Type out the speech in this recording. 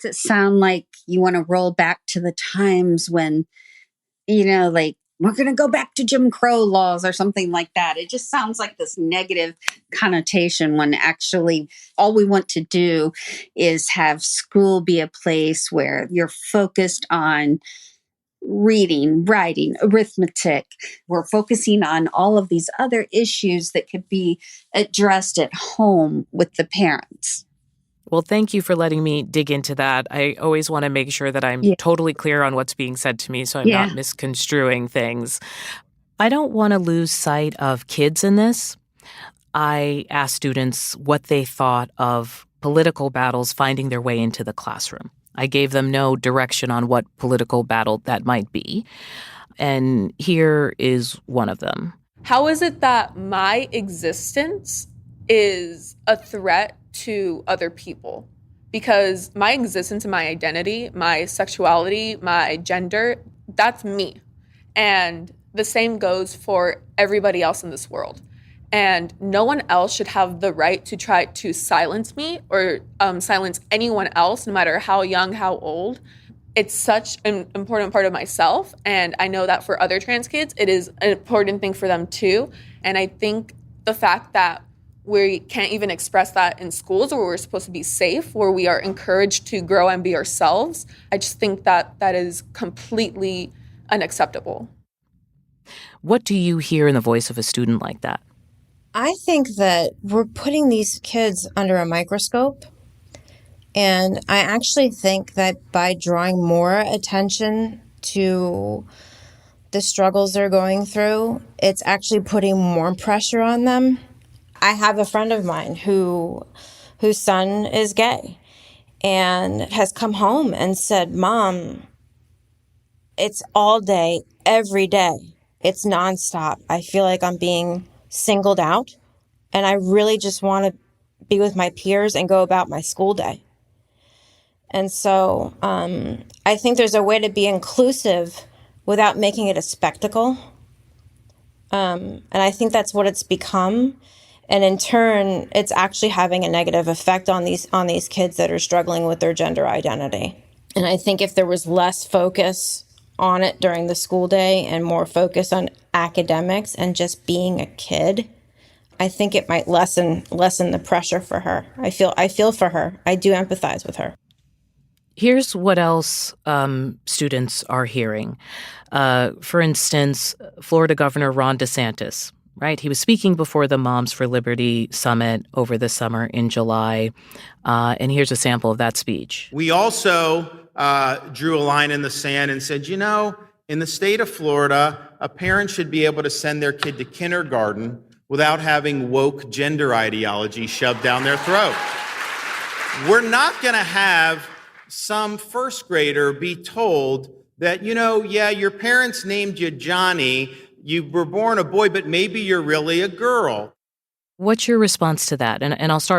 Does it sound like you want to roll back to the times when, like, we're going to go back to Jim Crow laws or something like that? It just sounds like this negative connotation when actually all we want to do is have school be a place where you're focused on reading, writing, arithmetic. We're focusing on all of these other issues that could be addressed at home with the parents. Well, thank you for letting me dig into that. I always want to make sure that I'm totally clear on what's being said to me so I'm not misconstruing things. I don't want to lose sight of kids in this. I asked students what they thought of political battles finding their way into the classroom. I gave them no direction on what political battle that might be. And here is one of them. How is it that my existence is a threat to other people? Because my existence and my identity, my sexuality, my gender, that's me. And the same goes for everybody else in this world. And no one else should have the right to try to silence me or silence anyone else, no matter how young, how old. It's such an important part of myself. And I know that for other trans kids, it is an important thing for them too. And I think the fact that we can't even express that in schools where we're supposed to be safe, where we are encouraged to grow and be ourselves, I just think that that is completely unacceptable. What do you hear in the voice of a student like that? I think that we're putting these kids under a microscope. And I actually think that by drawing more attention to the struggles they're going through, it's actually putting more pressure on them. I have a friend of mine whose son is gay and has come home and said, "Mom, it's all day, every day. It's nonstop. I feel like I'm being singled out, and I really just want to be with my peers and go about my school day." And so I think there's a way to be inclusive without making it a spectacle. And I think that's what it's become. And in turn, it's actually having a negative effect on these kids that are struggling with their gender identity. And I think if there was less focus on it during the school day and more focus on academics and just being a kid, I think it might lessen the pressure for her. I feel for her. I do empathize with her. Here's what else students are hearing. For instance, Florida Governor Ron Desantis, right? He was speaking before the Moms for Liberty Summit over the summer in July. And here's a sample of that speech. We also drew a line in the sand and said, in the state of Florida, a parent should be able to send their kid to kindergarten without having woke gender ideology shoved down their throat. We're not going to have some first grader be told that, your parents named you Johnny, you were born a boy, but maybe you're really a girl. What's your response to that? And I'll start